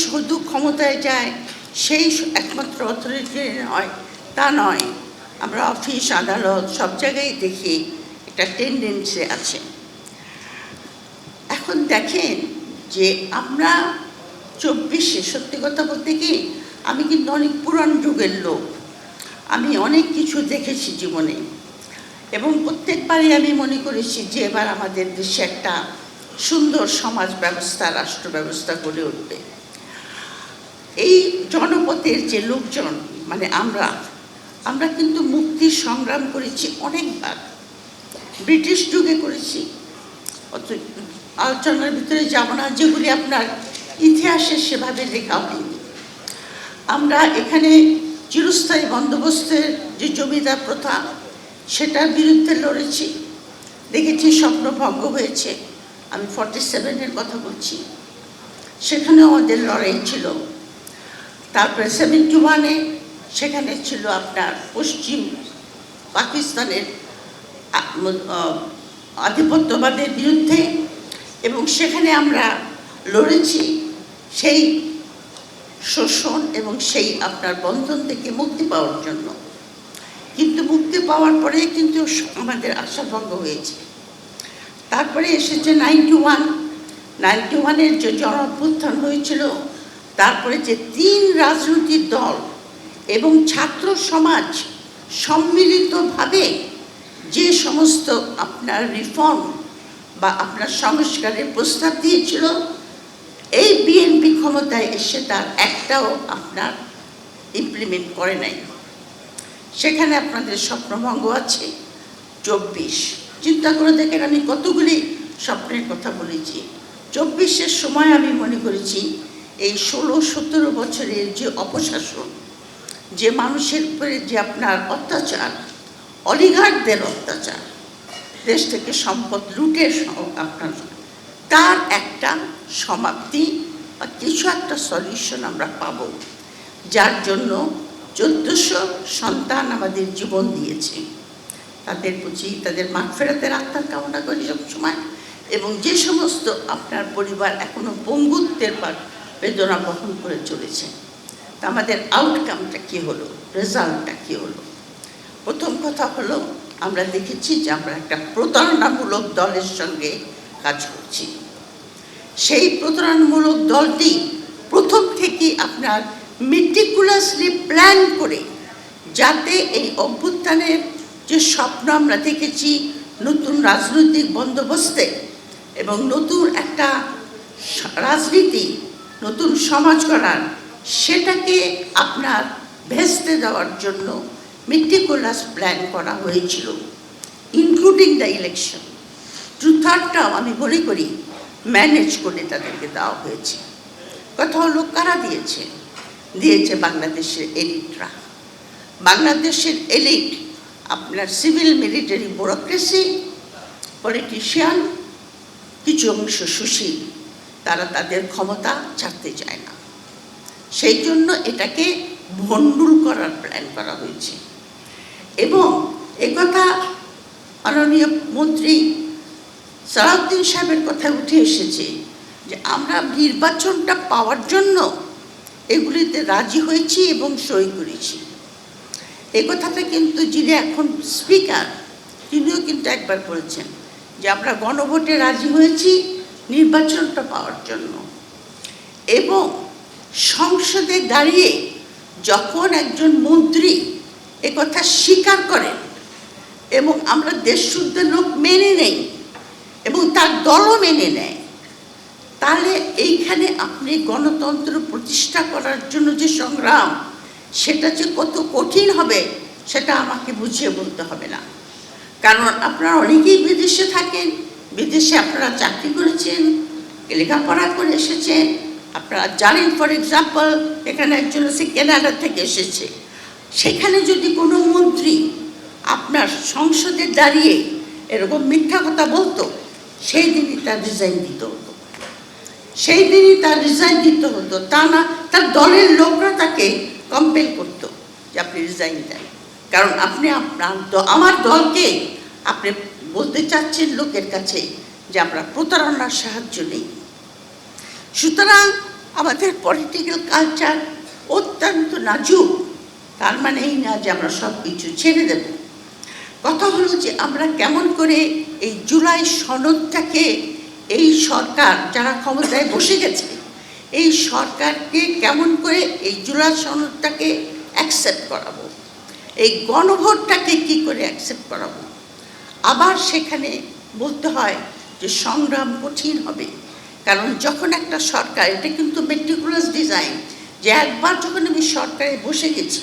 শুধু ক্ষমতায় যায় সেই একমাত্র অথরিটি নয়, তা নয়। আমরা অফিস আদালত সব জায়গায় দেখি একটা টেন্ডেন্সি আছে। এখন দেখেন যে আমরা 24-এ, সত্যি কথা বলতে কি আমি কিন্তু অনেক পুরান যুগের লোক, আমি অনেক কিছু দেখেছি জীবনে, এবং প্রত্যেকবারই আমি মনে করেছি যে এবার আমাদের দেশে একটা সুন্দর সমাজ ব্যবস্থা, রাষ্ট্র ব্যবস্থা গড়ে উঠবে। এই জনপথের যে লোকজন, মানে আমরা কিন্তু মুক্তির সংগ্রাম করেছি অনেকবার, ব্রিটিশ যুগে করেছি, আলোচনার ভিতরে যাব না, যেগুলি আপনার ইতিহাসে সেভাবে লেখা হয়নি। আমরা এখানে চিরস্থায়ী বন্দোবস্তের যে জমিদার প্রথা, সেটার বিরুদ্ধে লড়েছি, দেখেছি স্বপ্নভঙ্গ হয়েছে। আমি 47-এর কথা বলছি, সেখানেও আমাদের লড়াই ছিল। তারপরে 71-এ সেখানে ছিল আপনার পশ্চিম পাকিস্তানের আধিপত্যবাদের বিরুদ্ধে, এবং সেখানে আমরা লড়েছি সেই শোষণ এবং সেই আপনার বন্ধন থেকে মুক্তি পাওয়ার জন্য। কিন্তু মুক্তি পাওয়ার পরে কিন্তু আমাদের আশাভঙ্গ হয়েছে। তারপরে এসেছে 91-এর যে জনঅভ্যুত্থান হয়েছিল, তারপরে যে 3 রাজনৈতিক দল এবং ছাত্র সমাজ সম্মিলিতভাবে যে সমস্ত আপনার রিফর্ম বা আপনার সংস্কারের প্রস্তাব দিয়েছিল, এই বিএনপি ক্ষমতায় এসে তার একটাও আপনার ইমপ্লিমেন্ট করে নাই। সেখানে আপনাদের স্বপ্নভঙ্গ আছে 24। চিন্তা করে দেখেন আমি কতগুলি স্বপ্নের কথা বলেছি। 24-এর সময় আমি মনে করেছি এই 16-17 বছরের যে অপশাসন, যে মানুষের উপরে যে আপনার অত্যাচার, অলিগার্কদের অত্যাচার, দেশ থেকে সম্পদ লুটের আপনার, তার একটা সমাপ্তি বা কিছু একটা সলিউশন আমরা পাব, যার জন্য 1400 সন্তান আমাদের জীবন দিয়েছে। তাদের প্রতি তাদের মাগফিরাতের আত্মার কামনা করি সবসময়, এবং যে সমস্ত আপনার পরিবার এখনো পঙ্গুত্বের বেদনা বহন করে চলেছে, তা আমাদের আউটকামটা কী হলো, রেজাল্টটা কী হলো? প্রথম কথা হলো, আমরা দেখেছি যে আমরা একটা প্রতারণামূলক দলের সঙ্গে কাজ করছি। সেই প্রতারণামূলক দলটি প্রথম থেকেই আপনার মেটিকুলাসলি প্ল্যান করে, যাতে এই অভ্যুত্থানের যে স্বপ্ন আমরা দেখেছি নতুন রাজনৈতিক বন্দোবস্তে এবং নতুন একটা রাজনীতি, নতুন সমাজ গড়ার, সেটাকে আপনার ভেস্তে দেওয়ার জন্য মেটিকুলাস প্ল্যান করা হয়েছিল, ইনক্লুডিং দ্য ইলেকশন। 2/3টাও আমি মনে করি ম্যানেজ করে তাদেরকে দেওয়া হয়েছে। কথা হলো কারা দিয়েছে? দিয়েছে বাংলাদেশের এলিটরা। বাংলাদেশের এলিট আপনার সিভিল মিলিটারি ব্যুরোক্রেসি, পলিটিশিয়ান, কিছু অংশ সুশীল, তারা তাদের ক্ষমতা ছাড়তে চায় না। সেই জন্য এটাকে ভণ্ডুল করার প্ল্যান করা হয়েছে। এবং একথা মাননীয় মন্ত্রী সালাউদ্দিন সাহেবের কথা উঠে এসেছে যে আমরা নির্বাচনটা পাওয়ার জন্য এগুলিতে রাজি হয়েছি এবং সই করেছি। এই কথাটা কিন্তু যিনি এখন স্পিকার, তিনিও কিন্তু একবার বলেছেন যে আমরা গণভোটে রাজি হয়েছি নির্বাচনটা পাওয়ার জন্য। এবং সংসদে দাঁড়িয়ে যখন একজন মন্ত্রী একথা স্বীকার করেন এবং আমরা দেশশুদ্ধের লোক মেনে নেই এবং তার দলও মেনে নেয়, তাহলে এইখানে আপনি গণতন্ত্র প্রতিষ্ঠা করার জন্য যে সংগ্রাম, সেটা যে কত কঠিন হবে সেটা আমাকে বুঝিয়ে বলতে হবে না। কারণ আপনারা অনেকেই বিদেশে থাকেন, বিদেশে আপনারা চাকরি করেছেন, লেখাপড়া করে এসেছেন, আপনারা জানেন। ফর এক্সাম্পল, এখানে একজন আছে কানাডা থেকে এসেছে, সেখানে যদি কোনো মন্ত্রী আপনার সংসদে দাঁড়িয়ে এরকম মিথ্যা কথা বলতো, সেই দিনই তার রিজাইন দিতে হতো, সেই দিনই তার রিজাইন দিতে হতো। তা না, তার দলের লোকরা তাকে কম্পেল করতো যে আপনি রিজাইন দেন। কারণ আপনি আমার দলকে আপনি বলতে চাচ্ছেন লোকের কাছে যে আমরা প্রতারণার সাহায্য নেই। সুতরাং আমাদের পলিটিক্যাল কালচার অত্যন্ত নাজুক, তার মানে এই না যে আমরা সব কিছু ছেড়ে দেব। কথা হলো যে আমরা কেমন করে এই জুলাই সনদটাকে, এই সরকার যারা ক্ষমতায় বসে গেছে, এই সরকারকে কেমন করে এই জুলাই সনদটাকে অ্যাকসেপ্ট করাবো, এই গণভোটটাকে কি করে অ্যাকসেপ্ট করাবো। আবার সেখানে বলতে হয় যে সংগ্রাম কঠিন হবে, কারণ যখন একটা সরকার, এটা কিন্তু মেটিকুলাস ডিজাইন, যে একবার যখন আমি সরকারে বসে গেছি,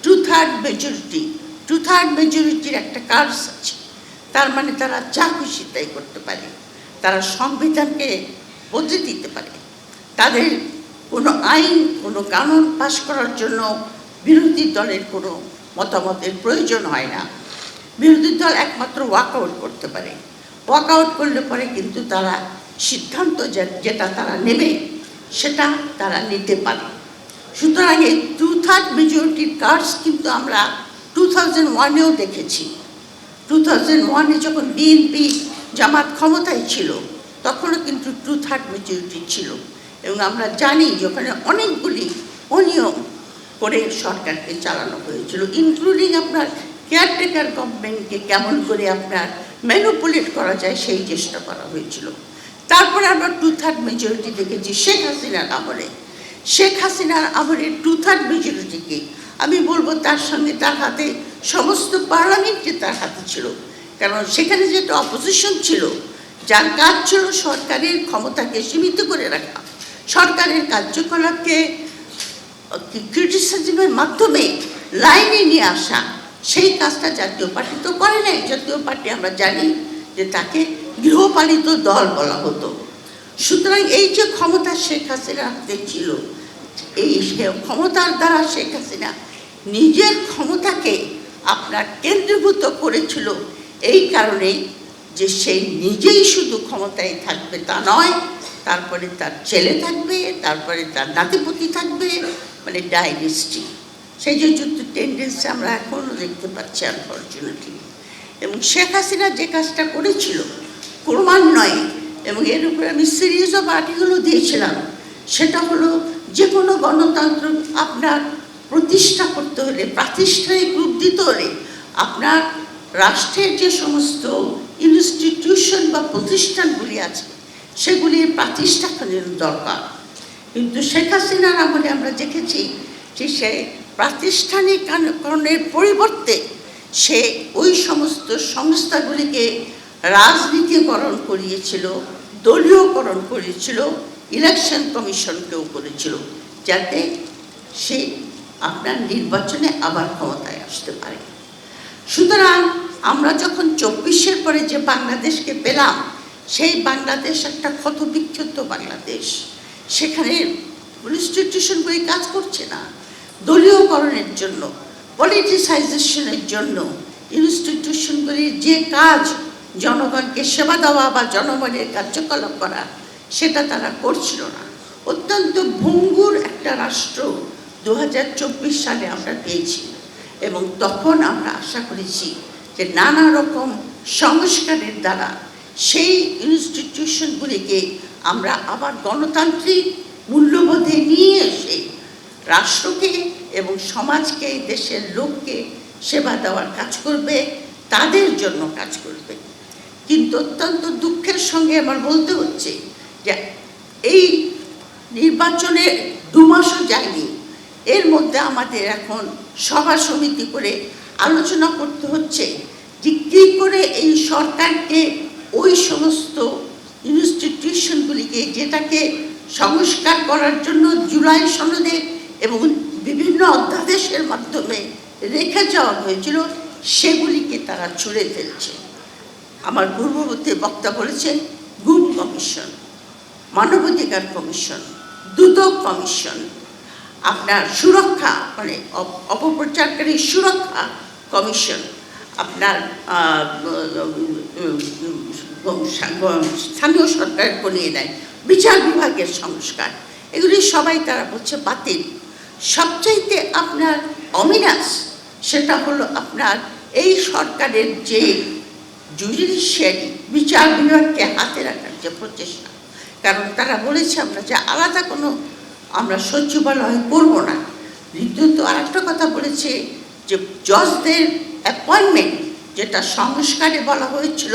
2/3 মেজরিটি, 2/3 মেজরিটির একটা কার্স আছে, তার মানে তারা যা খুশি তাই করতে পারে, তারা সংবিধানকে বদলে দিতে পারে। তাদের কোনো আইন, কোনো কানুন পাশ করার জন্য বিরোধী দলের কোনো মতামতের প্রয়োজন হয় না। বিরোধী দল একমাত্র ওয়াকআউট করতে পারে। ওয়াকআউট করলে পরে কিন্তু তারা সিদ্ধান্ত যেটা তারা নেবে সেটা তারা নিতে পারে। সুতরাং এই 2/3 মেজরিটির কার্ডস কিন্তু আমরা 2001-এও দেখেছি। 2001-এ যখন বিএনপি জামাত ক্ষমতায় ছিল তখনও কিন্তু 2/3 মেজরিটি ছিল, এবং আমরা জানি যে ওখানে অনেকগুলি অনিয়ম করে সরকারকে চালানো হয়েছিল, ইনক্লুডিং আপনার কেয়ারটেকার গভর্নমেন্টকে কেমন করে আপনার ম্যানিপুলেট করা যায় সেই চেষ্টা করা হয়েছিল। তারপরে আমরা 2/3 মেজরিটি দেখেছি শেখ হাসিনার আমলে। শেখ হাসিনার আমলের 2/3 মেজরিটিকে আমি বলবো তার সঙ্গে তার হাতে সমস্ত পার্লামেন্টে তার হাতে ছিল, কারণ সেখানে যেটা অপোজিশন ছিল, যার কাজ ছিল সরকারের ক্ষমতাকে সীমিত করে রাখা, সরকারের কার্যকলাপকে ক্রিটিসিজমের মাধ্যমে লাইনে নিয়ে আসা, সেই কাজটা জাতীয় পার্টি তো করে নাই। জাতীয় পার্টি আমরা জানি যে তাকে গৃহপালিত দল বলা হতো। সুতরাং এই যে ক্ষমতা শেখ হাসিনার হাতে ছিল, এই ক্ষমতার দ্বারা শেখ হাসিনা নিজের ক্ষমতাকে আপনার কেন্দ্রীভূত করেছিল, এই কারণে যে সে নিজেই শুধু ক্ষমতায় থাকবে তা নয়, তারপরে তার ছেলে থাকবে, তারপরে তার নাতিপতি থাকবে, মানে ডাইনেস্টি। সেই যে যুদ্ধ টেন্ডেন্সি আমরা এখনও দেখতে পাচ্ছি আনফর্চুনেটলি। এবং শেখ হাসিনা যে কাজটা করেছিল ক্রমান্বয়ে, এবং এর উপরে আমি সিরিজ অফ আর্টিকেলও দিয়েছিলাম, সেটা হলো যে কোনো গণতন্ত্র আপনার প্রতিষ্ঠা করতে হলে, প্রাতিষ্ঠানিক রূপ দিতে হলে আপনার রাষ্ট্রের যে সমস্ত ইনস্টিটিউশন বা প্রতিষ্ঠানগুলি আছে সেগুলির প্রাতিষ্ঠানিক দরকার। কিন্তু শেখ হাসিনার আমলে আমরা দেখেছি যে সে প্রাতিষ্ঠানিকরণের পরিবর্তে সে ওই সমস্ত সংস্থাগুলিকে রাজনীতিকরণ করিয়েছিল, দলীয়করণ করেছিল, ইলেকশন কমিশনকেও করেছিল, যাতে সে আপনার নির্বাচনে আবার ক্ষমতায় আসতে পারে। সুতরাং আমরা যখন 24-এর পরে যে বাংলাদেশকে পেলাম, সেই বাংলাদেশ একটা ক্ষতবিক্ষত বাংলাদেশ। সেখানে ইনস্টিটিউশনগুলি কাজ করছে না, দলীয়করণের জন্য, পলিটিসাইজেশনের জন্য ইনস্টিটিউশনগুলির যে কাজ জনগণকে সেবা দেওয়া বা জনগণের কার্যকলাপ করা, সেটা তারা করছিল না। অত্যন্ত ভঙ্গুর একটা রাষ্ট্র 2024 সালে আমরা পেয়েছি, এবং তখন আমরা আশা করেছি যে নানা রকম সংস্কারের দ্বারা সেই ইনস্টিটিউশনগুলিকে আমরা আবার গণতান্ত্রিক মূল্যবোধে নিয়ে এসে রাষ্ট্রকে এবং সমাজকে, দেশের লোককে সেবা দেওয়ার কাজ করবে, তাদের জন্য কাজ করবে। কিন্তু অত্যন্ত দুঃখের সঙ্গে আমার বলতে হচ্ছে যে এই নির্বাচনে 2 মাসও যায়নি, এর মধ্যে আমাদের এখন সভা সমিতি করে আলোচনা করতে হচ্ছে যে কী করে এই সরকারকে ওই সমস্ত ইনস্টিটিউশনগুলিকে, যেটাকে সংস্কার করার জন্য জুলাই সনদে এবং বিভিন্ন অধ্যাদেশের মাধ্যমে রেখে যাওয়া হয়েছিল, সেগুলিকে তারা ছুঁড়ে ফেলছে। আমার পূর্ববর্তী বক্তা বলেছেন গুম কমিশন, মানবাধিকার কমিশন, দুদক কমিশন, আপনার সুরক্ষা মানে অপপ্রচারকারী সুরক্ষা কমিশন, আপনার স্থানীয় সরকারকে নিয়ে নেয়, বিচার বিভাগের সংস্কার, এগুলি সবাই তারা বলছে বাতিল। সবচাইতে আপনার অমিনাস সেটা হলো আপনার এই সরকারের যে জুডিশিয়ারি, বিচার বিভাগকে হাতে রাখার যে প্রচেষ্টা, কারণ তারা বলেছে আমরা যে আলাদা কোনো আমরা সচিবালয় করব না। দ্বিতীয়ত আরেকটা কথা বলেছে যে জজদের অ্যাপয়েন্টমেন্ট, যেটা সংস্কারে বলা হয়েছিল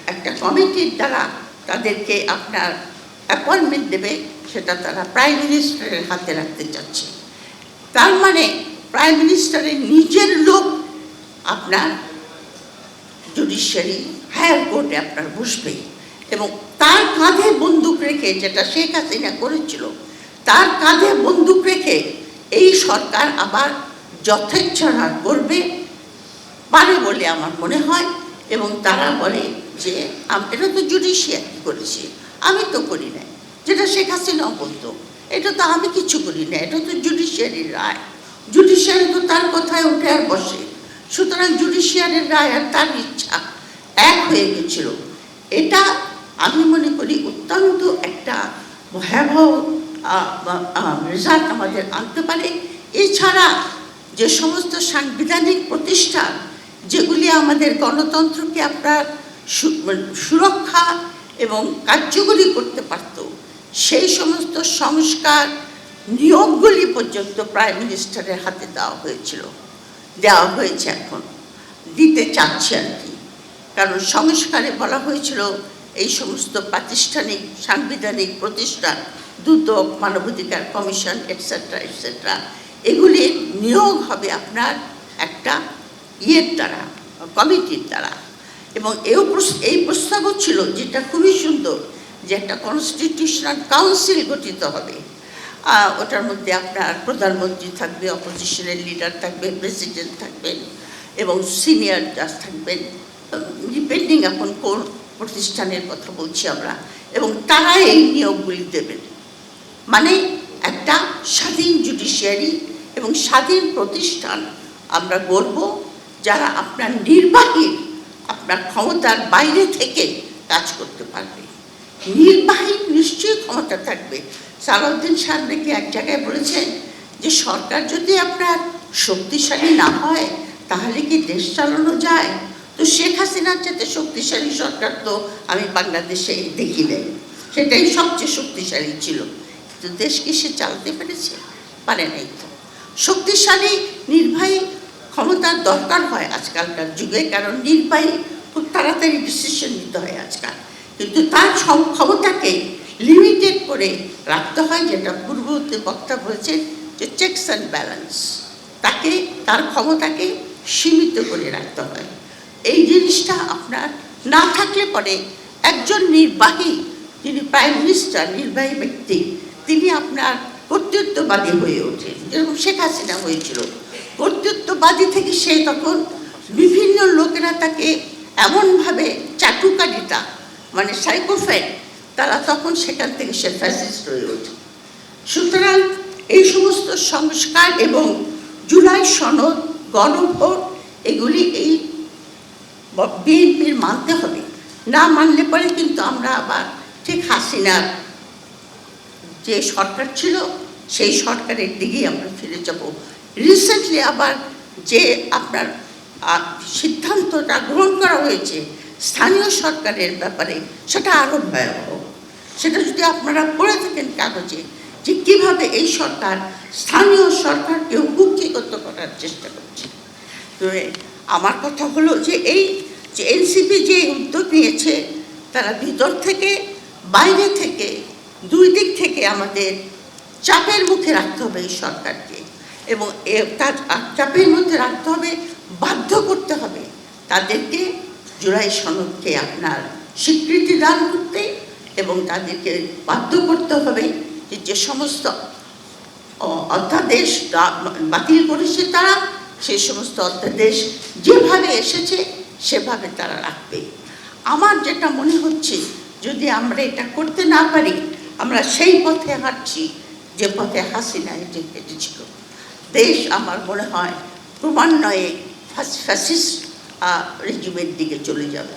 একটা কমিটির দ্বারা তাদেরকে আপনার অ্যাপয়েন্টমেন্ট দেবে, সেটা তারা প্রাইম মিনিস্টারের হাতে রাখতে চাচ্ছে। তার মানে প্রাইম মিনিস্টারের নিজের লোক আপনার জুডিশিয়ারি হায়ার কোর্টে আপনার বসবে, এবং তার কাঁধে বন্দুক রেখে, যেটা শেখ হাসিনা করেছিল, তার কাঁধে বন্দুক রেখে এই সরকার আবার যথেচ্ছাচার করবে পারে বলে আমার মনে হয়। এবং তারা বলে যে এটা তো জুডিশিয়ারি করেছে, আমি তো করি না, যেটা শেখ হাসিনাও বলতো, এটা তো আমি কিছু করি না, এটা তো জুডিশিয়ারির রায়, জুডিশিয়ারি তো তার কথায় উঠে আর বসে। সুতরাং জুডিশিয়ারির রায় আর তার ইচ্ছা এক হয়ে গেছিল। এটা আমি মনে করি অত্যন্ত একটা ভয়াবহ রেজাল্ট আমাদের আনতে পারে। এছাড়া যে সমস্ত সাংবিধানিক প্রতিষ্ঠান যেগুলি আমাদের গণতন্ত্রকে আপনার সুরক্ষা এবং কার্যকরী করতে পারত, সেই সমস্ত সংস্কার নিয়োগগুলি পর্যন্ত প্রাইম মিনিস্টারের হাতে দেওয়া হয়েছে, এখন দিতে চাচ্ছে আর কি। কারণ সংস্কারে বলা হয়েছিল এই সমস্ত প্রাতিষ্ঠানিক সাংবিধানিক প্রতিষ্ঠান, দুদক, মানবাধিকার কমিশন, এটসেট্রা এটসেট্রা, এগুলির নিয়োগ হবে আপনার একটা দ্বারা, কমিটির দ্বারা। এবং এই প্রস্তাবও ছিল, যেটা খুবই সুন্দর, যে একটা কনস্টিটিউশনাল কাউন্সিল গঠিত হবে। ওটার মধ্যে আপনার প্রধানমন্ত্রী থাকবে, অপোজিশনের লিডার থাকবে, প্রেসিডেন্ট থাকবেন এবং সিনিয়র জাজ থাকবেন, ডিপেন্ডিং এখন কোন প্রতিষ্ঠানের কথা বলছি আমরা, এবং তারা এই নিয়োগগুলি দেবেন। মানে একটা স্বাধীন জুডিশিয়ারি এবং স্বাধীন প্রতিষ্ঠান আমরা গড়ব, যারা আপনার নির্বাহী, আপনার ক্ষমতার বাইরে থেকে কাজ করতে পারবে। নির্বাহী নিশ্চয়ই ক্ষমতা থাকবে। সালাউদ্দিন সাহেব নাকি এক জায়গায় বলেছেন যে সরকার যদি আপনার শক্তিশালী না হয় তাহলে কি দেশ চালানো যায়? তো শেখ হাসিনার চাইতে শক্তিশালী সরকার তো আমি বাংলাদেশে দেখি নাই, সেটাই সবচেয়ে শক্তিশালী ছিল, কিন্তু দেশ কি সে চালাতে পেরেছে? পারে নাই। তো শক্তিশালী নির্বাহী ক্ষমতার দরকার হয় আজকালকার যুগে, কারণ নির্বাহী খুব তাড়াতাড়ি ডিসিশন নিতে হয় আজকাল, কিন্তু তার ক্ষমতাকে লিমিটেড করে রাখতে হয়, যেটা পূর্ববর্তী বক্তা বলেছেন যে চেকস অ্যান্ড ব্যালেন্স, তার ক্ষমতাকে সীমিত করে রাখতে হয়। এই জিনিসটা আপনার না থাকলে পরে একজন নির্বাহী, যিনি প্রাইম মিনিস্টার, নির্বাহী ব্যক্তি, তিনি আপনার কর্তৃত্ববাদী হয়ে ওঠেন, যেরকম শেখ হাসিনা হয়েছিল। কর্তৃত্ববাদী থেকে সে তখন বিভিন্ন লোকেরা তাকে এমনভাবে চাটুকারিতা, মানে সাইকোফ্যাট, তারা তখন সেখান থেকে সে ফ্যাসিস্ট হয়ে ওঠে। সুতরাং এই সমস্ত সংস্কার এবং জুলাই সনদ, গণভোট, এগুলি এই বিএনপির মানতে হবে। না মানলে পরে কিন্তু আমরা আবার ঠিক হাসিনার যে সরকার ছিল সেই সরকারের দিকেই আমরা ফিরে যাব। রিসেন্টলি আবার যে আপনার সিদ্ধান্তটা গ্রহণ করা হয়েছে স্থানীয় সরকারের ব্যাপারে, সেটা আরও ভয়াবহ। সেটা যদি আপনারা পড়ে থাকেন কাগজে, যে কীভাবে এই সরকার স্থানীয় সরকারকে কুক্ষিগত করার চেষ্টা করছে। তো আমার কথা হলো যে এই যে এনসিপি যে উদ্যোগ নিয়েছে, তারা ভিতর থেকে বাইরে থেকে দুই দিক থেকে আমাদের চাপের মুখে রাখতে হবে এই সরকারকে, এবং তার চাপের মধ্যে রাখতে হবে, বাধ্য করতে হবে তাদেরকে জুলাই সনদকে আপনার স্বীকৃতি দান করতে, এবং তাদেরকে বাধ্য করতে হবে যে সমস্ত অধ্যাদেশ বাতিল করেছে তারা, সেই সমস্ত অধ্যাদেশ যেভাবে এসেছে সেভাবে তারা রাখবে। আমার যেটা মনে হচ্ছে, যদি আমরা এটা করতে না পারি, আমরা সেই পথে হাঁটছি যে পথে হাসিনা হেঁটেছিল। দেশ আমার মনে হয় ক্রমান্বয়ে ফ্যাসিস্ট রেজিমের দিকে চলে যাবে।